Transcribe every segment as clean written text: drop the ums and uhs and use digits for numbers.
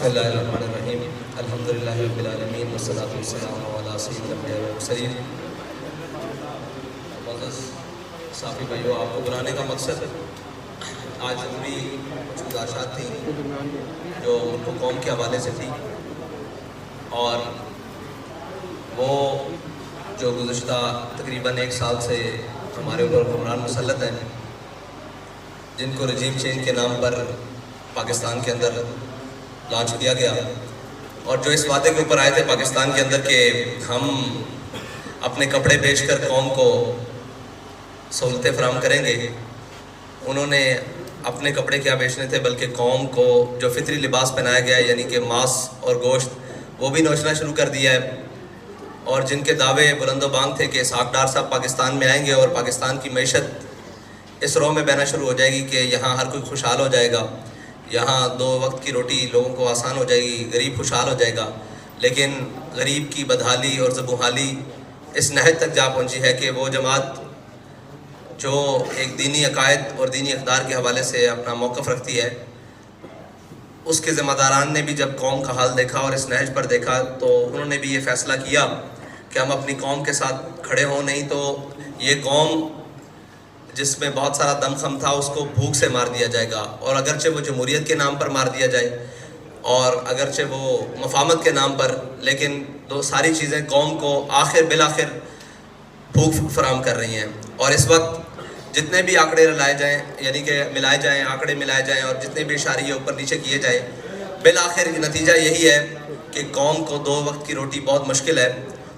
اللہ الرحمن الرحیم الحمدللہ رب العالمین والصلاة والسلام علی سید الانبیاء والمرسلین۔ معزز صافی بھائیو، آپ کو بلانے کا مقصد آج ضروری کچھ گزارشات تھیں جو ملک و قوم کے حوالے سے تھی، اور وہ جو گزشتہ تقریباً 1 سال سے ہمارے اوپر حکمران مسلط ہیں، جن کو رجیم چینج کے نام پر پاکستان کے اندر لانچ کیا گیا، اور جو اس وعدے کے اوپر آئے تھے پاکستان کے اندر کہ ہم اپنے کپڑے بیچ کر قوم کو سہولتیں فراہم کریں گے، انہوں نے اپنے کپڑے کیا بیچنے تھے بلکہ قوم کو جو فطری لباس پہنایا گیا ہے، یعنی کہ ماس اور گوشت، وہ بھی نوچنا شروع کر دیا ہے۔ اور جن کے دعوے بلند و بانگ تھے کہ اسحاق ڈار صاحب پاکستان میں آئیں گے اور پاکستان کی معیشت اس رو میں بہنا شروع ہو جائے گی کہ یہاں ہر کوئی خوشحال ہو جائے گا، یہاں 2 وقت کی روٹی لوگوں کو آسان ہو جائے گی، غریب خوشحال ہو جائے گا، لیکن غریب کی بدحالی اور زبوحالی اس نہج تک جا پہنچی ہے کہ وہ جماعت جو ایک دینی عقائد اور دینی اقدار کے حوالے سے اپنا موقف رکھتی ہے، اس کے ذمہ داران نے بھی جب قوم کا حال دیکھا اور اس نہج پر دیکھا تو انہوں نے بھی یہ فیصلہ کیا کہ ہم اپنی قوم کے ساتھ کھڑے ہوں، نہیں تو یہ قوم جس میں بہت سارا دم خم تھا اس کو بھوک سے مار دیا جائے گا، اور اگرچہ وہ جمہوریت کے نام پر مار دیا جائے اور اگرچہ وہ مفاہمت کے نام پر، لیکن ساری چیزیں قوم کو بالآخر بھوک فراہم کر رہی ہیں۔ اور اس وقت جتنے بھی آنکڑے لائے جائیں، یعنی کہ ملائے جائیں، آنکڑے ملائے جائیں اور جتنے بھی اشاریے اوپر نیچے کیے جائیں، بالآخر نتیجہ یہی ہے کہ قوم کو 2 وقت کی روٹی بہت مشکل ہے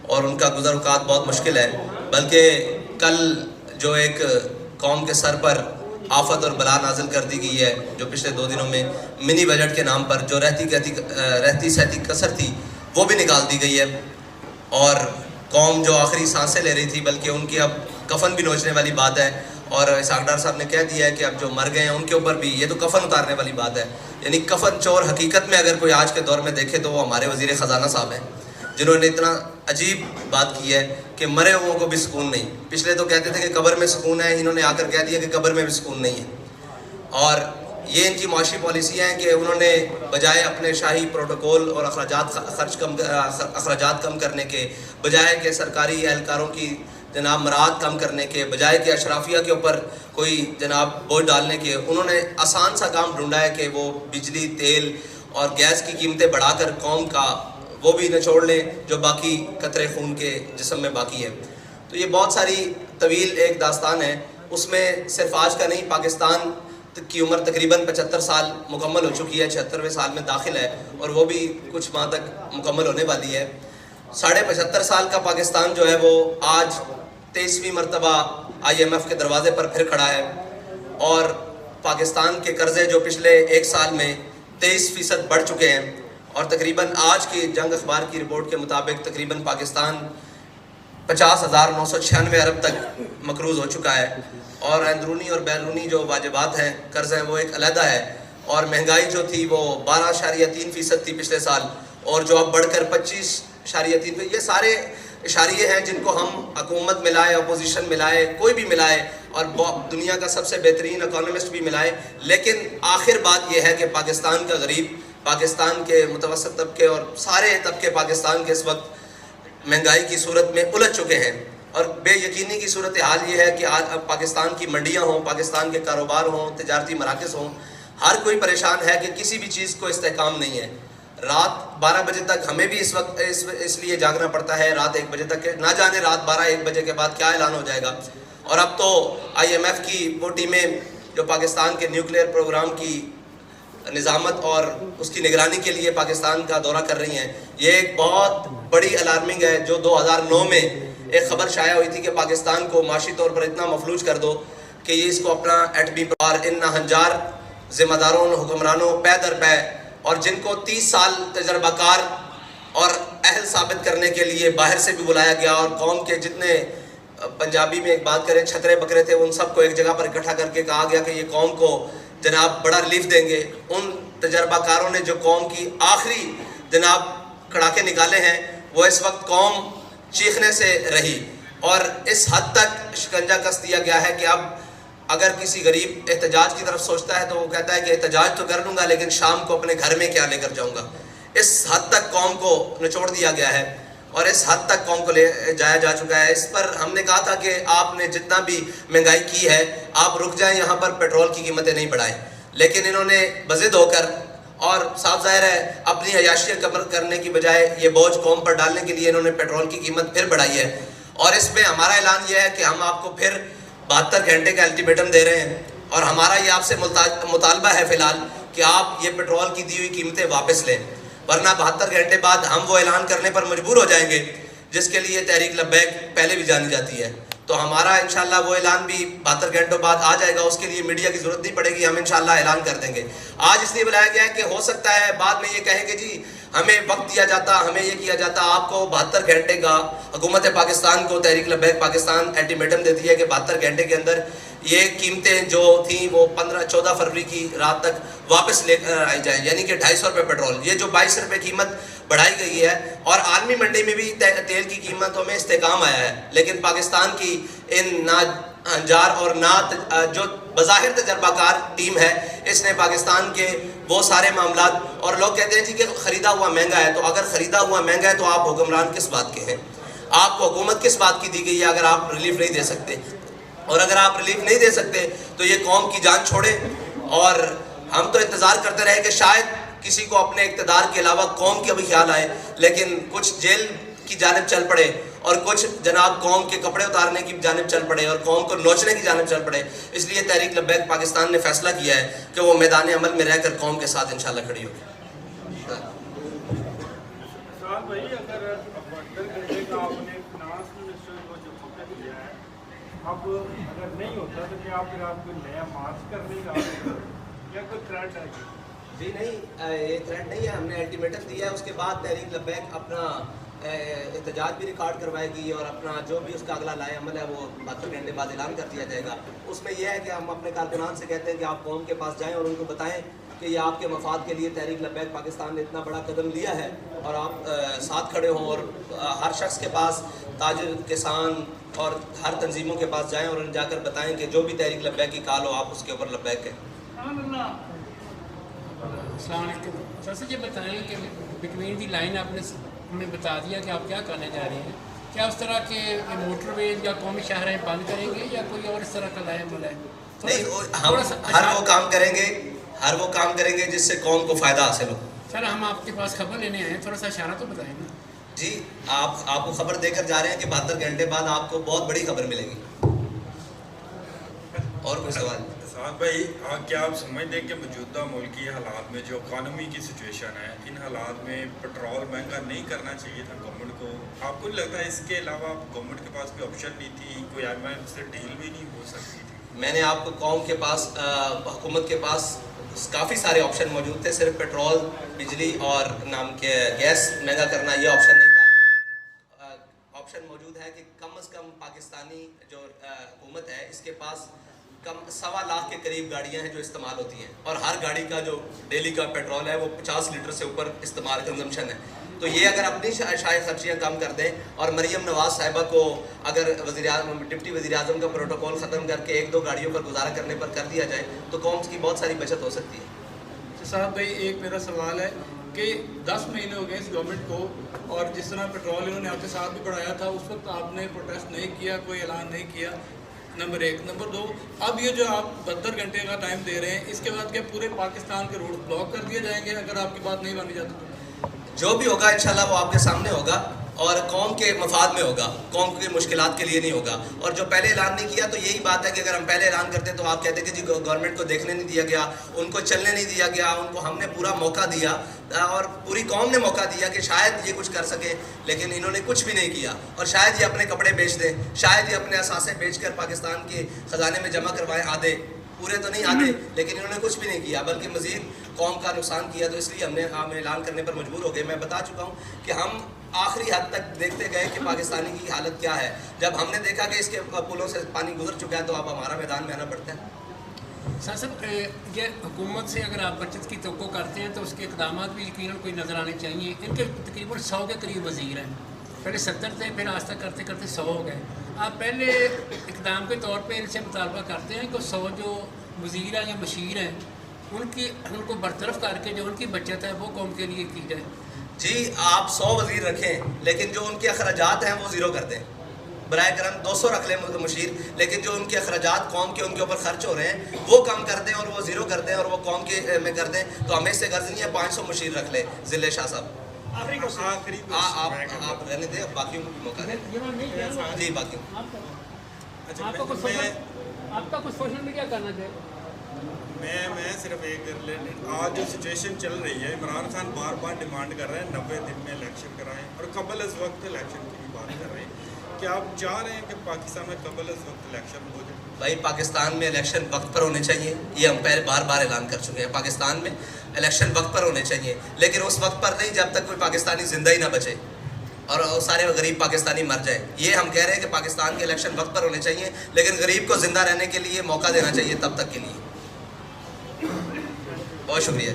اور ان کا گزر اوقات بہت مشکل ہے۔ بلکہ کل جو ایک قوم کے سر پر آفت اور بلا نازل کر دی گئی ہے، جو پچھلے 2 دنوں میں منی بجٹ کے نام پر جو رہتی سہتی کسر تھی وہ بھی نکال دی گئی ہے، اور قوم جو آخری سانسیں لے رہی تھی بلکہ ان کی اب کفن بھی نوچنے والی بات ہے، اور اسحاق ڈار صاحب نے کہہ دیا ہے کہ اب جو مر گئے ہیں ان کے اوپر بھی یہ تو کفن اتارنے والی بات ہے۔ یعنی کفن چور حقیقت میں اگر کوئی آج کے دور میں دیکھے تو وہ ہمارے وزیر خزانہ صاحب ہیں، جنہوں نے اتنا عجیب بات کی ہے کہ مرے ہوئوں کو بھی سکون نہیں۔ پچھلے تو کہتے تھے کہ قبر میں سکون ہے، انہوں نے آ کر کہہ دیا کہ قبر میں بھی سکون نہیں ہے۔ اور یہ ان کی معاشی پالیسیاں ہیں کہ انہوں نے بجائے اپنے شاہی پروٹوکول اور اخراجات کم کرنے کے، بجائے کہ سرکاری اہلکاروں کی جناب مراعات کم کرنے کے، بجائے کہ اشرافیہ کے اوپر کوئی جناب بوجھ ڈالنے کے، انہوں نے آسان سا کام ڈھونڈا ہے کہ وہ بجلی، تیل اور گیس کی قیمتیں بڑھا کر قوم کا وہ بھی نچوڑ لیں جو باقی قطرے خون کے جسم میں باقی ہے۔ تو یہ بہت ساری طویل ایک داستان ہے، اس میں صرف آج کا نہیں، پاکستان کی عمر تقریباً 75 سال مکمل ہو چکی ہے، 76ویں سال میں داخل ہے، اور وہ بھی کچھ ماہ تک مکمل ہونے والی ہے۔ 75.5 سال کا پاکستان جو ہے وہ آج 23ویں مرتبہ IMF کے دروازے پر پھر کھڑا ہے، اور پاکستان کے قرضے جو پچھلے 1 سال میں 23% بڑھ چکے ہیں، اور تقریباً آج کی جنگ اخبار کی رپورٹ کے مطابق تقریباً پاکستان 50,996 ارب تک مقروض ہو چکا ہے، اور اندرونی اور بیرونی جو واجبات ہیں، قرض ہیں، وہ ایک علیحدہ ہے، اور مہنگائی جو تھی وہ 12.3% تھی پچھلے سال، اور جو اب بڑھ کر 25.3%۔ یہ سارے اشاریے ہیں جن کو ہم حکومت ملائے، اپوزیشن ملائے، کوئی بھی ملائے، اور دنیا کا سب سے بہترین اکانومسٹ بھی ملائے، لیکن آخر بات یہ ہے کہ پاکستان کا غریب، پاکستان کے متوسط طبقے اور سارے طبقے پاکستان کے اس وقت مہنگائی کی صورت میں الجھ چکے ہیں، اور بے یقینی کی صورتحال یہ ہے کہ آج اب پاکستان کی منڈیاں ہوں، پاکستان کے کاروبار ہوں، تجارتی مراکز ہوں، ہر کوئی پریشان ہے کہ کسی بھی چیز کو استحکام نہیں ہے۔ رات 12 بجے تک ہمیں بھی اس وقت اس لیے جاگنا پڑتا ہے، رات 1 بجے تک، نہ جانے رات 12-1 بجے کے بعد کیا اعلان ہو جائے گا۔ اور اب تو IMF کی وہ ٹیمیں جو پاکستان کے نیوکلیئر پروگرام کی نظامت اور اس کی نگرانی کے لیے پاکستان کا دورہ کر رہی ہیں، یہ ایک بہت بڑی الارمنگ ہے۔ جو 2009 میں ایک خبر شائع ہوئی تھی کہ پاکستان کو معاشی طور پر اتنا مفلوج کر دو کہ یہ اس کو اپنا ایٹمی پار ان ناہنجار ذمہ داروں، حکمرانوں پے در پے، اور جن کو 30 سال تجربہ کار اور اہل ثابت کرنے کے لیے باہر سے بھی بلایا گیا، اور قوم کے جتنے پنجابی میں ایک بات کریں چھترے بکرے تھے ان سب کو ایک جگہ پر اکٹھا کر کے کہا گیا کہ یہ قوم کو جناب بڑا ریلیف دیں گے۔ ان تجربہ کاروں نے جو قوم کی آخری جناب کڑاکے نکالے ہیں، وہ اس وقت قوم چیخنے سے رہی، اور اس حد تک شکنجہ کس دیا گیا ہے کہ اب اگر کسی غریب احتجاج کی طرف سوچتا ہے تو وہ کہتا ہے کہ احتجاج تو کر لوں گا لیکن شام کو اپنے گھر میں کیا لے کر جاؤں گا. اس حد تک قوم کو نچوڑ دیا گیا ہے اور اس حد تک قوم کو لے جایا جا چکا ہے. اس پر ہم نے کہا تھا کہ آپ نے جتنا بھی مہنگائی کی ہے آپ رک جائیں, یہاں پر پیٹرول کی قیمتیں نہیں بڑھائیں. لیکن انہوں نے بضد ہو کر اور صاف ظاہر ہے اپنی عیاشیت کم کرنے کی بجائے یہ بوجھ قوم پر ڈالنے کے لیے انہوں نے پیٹرول کی قیمت پھر بڑھائی ہے. اور اس میں ہمارا اعلان یہ ہے کہ ہم آپ کو پھر 72 گھنٹے کا الٹیمیٹم دے رہے ہیں اور ہمارا یہ آپ سے مطالبہ ہے فی الحال کہ آپ یہ پیٹرول کی دی ہوئی قیمتیں واپس لیں, ورنہ 72 گھنٹے بعد ہم وہ اعلان کرنے پر مجبور ہو جائیں گے جس کے لیے تحریک لبیک پہلے بھی جانی جاتی ہے. تو ہمارا انشاءاللہ وہ اعلان بھی 72 گھنٹوں بعد آ جائے گا, اس کے لیے میڈیا کی ضرورت نہیں پڑے گی, ہم انشاءاللہ اعلان کر دیں گے. آج اس لیے بلایا گیا ہے کہ ہو سکتا ہے بعد میں یہ کہیں کہ جی ہمیں وقت دیا جاتا, ہمیں یہ کیا جاتا. آپ کو 72 گھنٹے کا حکومت پاکستان کو تحریک لبیک پاکستان الٹیمیٹم دیتی ہے کہ 72 گھنٹے کے اندر یہ قیمتیں جو تھیں وہ 14 فروری کی رات تک واپس لے کر آئی جائیں, یعنی کہ 250 روپے پیٹرول, یہ جو 22 روپے قیمت بڑھائی گئی ہے. اور عالمی منڈی میں بھی تیل کی قیمتوں میں استحکام آیا ہے, لیکن پاکستان کی ان ناجار اور جو بظاہر تجربہ کار ٹیم ہے اس نے پاکستان کے وہ سارے معاملات, اور لوگ کہتے ہیں جی کہ خریدا ہوا مہنگا ہے, تو اگر خریدا ہوا مہنگا ہے تو آپ حکمران کس بات کے ہیں, آپ کو حکومت کس بات کی دی گئی ہے اگر آپ ریلیف نہیں دے سکتے. اور اگر آپ ریلیف نہیں دے سکتے تو یہ قوم کی جان چھوڑے. اور ہم تو انتظار کرتے رہے کہ شاید کسی کو اپنے اقتدار کے علاوہ قوم کا بھی خیال آئے, لیکن کچھ جیل کی جانب چل پڑے اور کچھ جناب قوم کے کپڑے اتارنے کی جانب چل پڑے اور قوم کو نوچنے کی جانب چل پڑے. اس لیے تحریک لبیک پاکستان نے فیصلہ کیا ہے کہ وہ میدان عمل میں رہ کر قوم کے ساتھ انشاءاللہ کھڑی ہوگی. اب اگر نہیں ہوتا تو کیا پھر آپ کو نیا مارچ کرنے کا یا کوئی تھریٹ ہے؟ جی نہیں, یہ تھریٹ نہیں ہے, ہم نے الٹیمیٹم دیا ہے. اس کے بعد تحریک لبیک اپنا احتجاج بھی ریکارڈ کروائے گی اور اپنا جو بھی اس کا اگلا لائے عمل ہے وہ 72 گھنٹے بعد اعلان کر دیا جائے گا. اس میں یہ ہے کہ ہم اپنے کارکنان سے کہتے ہیں کہ آپ قوم کے پاس جائیں اور ان کو بتائیں کہ یہ آپ کے مفاد کے لیے تحریک لبیک پاکستان نے اتنا بڑا قدم لیا ہے اور آپ ساتھ کھڑے ہوں. اور ہر شخص کے پاس, تاجر, کسان اور ہر تنظیموں کے پاس جائیں اور ان جا کر بتائیں کہ جو بھی تحریک لبیک کی کال ہو آپ اس کے اوپر لبیک ہیں. السلام علیکم. سر سے یہ بتائیں کہ بٹوین دی لائن آپ نے ہمیں بتا دیا کہ آپ کیا کرنے جا رہے ہیں, کیا اس طرح کے موٹر ویز یا قومی شاہراہیں بند کریں گے یا کوئی اور اس طرح کا لائے عمل ہے؟ نہیں, ہم ہر وہ کام کریں گے جس سے قوم کو فائدہ حاصل ہو. سر ہم آپ کے پاس خبر لینے آئے ہیں, تھوڑا سا اشارہ تو بتائیں گے. جی آپ کو خبر دے کر جا رہے ہیں کہ 72 گھنٹے بعد آپ کو بہت بڑی خبر ملے گی. اور کوئی سوال؟ سعد بھائی, کیا آپ سمجھتے ہیں کہ موجودہ ملکی حالات میں جو اکانومی کی سچویشن ہے, ان حالات میں پیٹرول مہنگا نہیں کرنا چاہیے تھا گورنمنٹ کو؟ آپ کو نہیں لگتا ہے اس کے علاوہ گورنمنٹ کے پاس کوئی آپشن نہیں تھی, کوئی IMF سے ڈیل بھی نہیں ہو سکتی تھی؟ میں نے آپ کو قوم کے پاس, حکومت کے پاز کافی سارے آپشن موجود تھے, صرف پیٹرول, بجلی اور نام کے گیس مہنگا کرنا یہ آپشن نہیں تھا. آپشن موجود ہے کہ کم از کم پاکستانی جو حکومت ہے اس کے پاس 1.25 لاکھ کے قریب گاڑیاں ہیں جو استعمال ہوتی ہیں, اور ہر گاڑی کا جو ڈیلی کا پیٹرول ہے وہ 50 لیٹر سے اوپر استعمال کنزمپشن ہے. تو یہ اگر اپنی شائع خرچیاں کم کر دیں اور مریم نواز صاحبہ کو اگر ڈپٹی وزیر اعظم کا پروٹوکول ختم کر کے 1-2 گاڑیوں پر گزارا کرنے پر کر دیا جائے تو قوم کی بہت ساری بچت ہو سکتی ہے. صاحب بھائی, ایک میرا سوال ہے کہ 10 مہینے ہو گئے اس گورنمنٹ کو, اور جس طرح پیٹرول انہوں نے آپ کے ساتھ بھی بڑھایا تھا اس وقت آپ نے پروٹیسٹ نہیں کیا, کوئی اعلان نہیں کیا, نمبر 1. نمبر 2, اب یہ جو آپ 72 گھنٹے کا ٹائم دے رہے ہیں, اس کے بعد کیا پورے پاکستان کے روڈ بلاک کر دیے جائیں گے اگر آپ کی بات نہیں مانی جاتی؟ جو بھی ہوگا انشاءاللہ وہ آپ کے سامنے ہوگا اور قوم کے مفاد میں ہوگا, قوم کی مشکلات کے لیے نہیں ہوگا. اور جو پہلے اعلان نہیں کیا تو یہی بات ہے کہ اگر ہم پہلے اعلان کرتے تو آپ کہتے کہ جی گورنمنٹ کو دیکھنے نہیں دیا گیا, ان کو چلنے نہیں دیا گیا, ان کو ہم نے پورا موقع دیا اور پوری قوم نے موقع دیا کہ شاید یہ کچھ کر سکے, لیکن انہوں نے کچھ بھی نہیں کیا. اور شاید یہ اپنے کپڑے بیچ دیں, شاید یہ اپنے اثاثے بیچ کر پاکستان کے خزانے میں جمع کروائیں, آدھے, پورے تو نہیں آتے, لیکن انہوں نے کچھ بھی نہیں کیا بلکہ مزید قوم کا نقصان کیا. تو اس لیے ہم اعلان کرنے پر مجبور ہو گئے. میں بتا چکا ہوں کہ ہم آخری حد تک دیکھتے گئے کہ پاکستانی کی حالت کیا ہے. جب ہم نے دیکھا کہ اس کے پلوں سے پانی گزر چکا ہے تو اب ہمارا میدان میں آنا پڑتا ہے. سر صاحب, یہ حکومت سے اگر آپ بچت کی توقع کرتے ہیں تو اس کے اقدامات بھی یقیناً کوئی نظر آنے چاہیے. ان کے تقریباً 100 کے قریب وزیر ہیں, پہلے 70 تھے, پھر آہستہ کرتے کرتے 100 ہو گئے. آپ پہلے اقدام کے طور پہ ان سے مطالبہ کرتے ہیں کہ 100 جو وزیر ہیں یا مشیر ہیں ان کو برطرف کر کے جو ان کی بچت ہے وہ قوم کے لیے کی جائے؟ جی آپ 100 وزیر رکھیں لیکن جو ان کے اخراجات ہیں وہ زیرو کر دیں. برائے کرم 200 رکھ لیں مشیر لیکن جو ان کے اخراجات قوم کے ان کے اوپر خرچ ہو رہے ہیں وہ کم کر دیں اور وہ زیرو کر دیں اور وہ قوم کے میں کر دیں. تو ہمیں اس سے غرض نہیں ہے 500 مشیر رکھ لیں. ضلع شاہ صاحب آخری آپ رہنے دیں باقیوں کو بھی موقع دیں. جی باقیوں آپ کا کچھ سوشل میڈیا کرنا چاہیے. میں صرف ایک آج جو سچویشن چل رہی ہے عمران خان بار بار ڈیمانڈ کر رہے ہیں 90 دن میں الیکشن کرائیں اور قبل از وقت الیکشن کی بھی بات کر رہے ہیں. کیا آپ چاہ رہے ہیں کہ پاکستان میں قبل از وقت الیکشن ہو جائے؟ بھائی پاکستان میں الیکشن وقت پر ہونے چاہیے. یہ ہم پہلے بار بار اعلان کر چکے ہیں. پاکستان میں الیکشن وقت پر ہونے چاہیے لیکن اس وقت پر نہیں جب تک کوئی پاکستانی زندہ ہی نہ بچے اور سارے غریب پاکستانی مر جائے. یہ ہم کہہ رہے ہیں کہ پاکستان کے الیکشن وقت پر ہونے چاہیے لیکن غریب کو زندہ رہنے کے لیے موقع دینا چاہیے تب تک کے لیے. بہت شکریہ.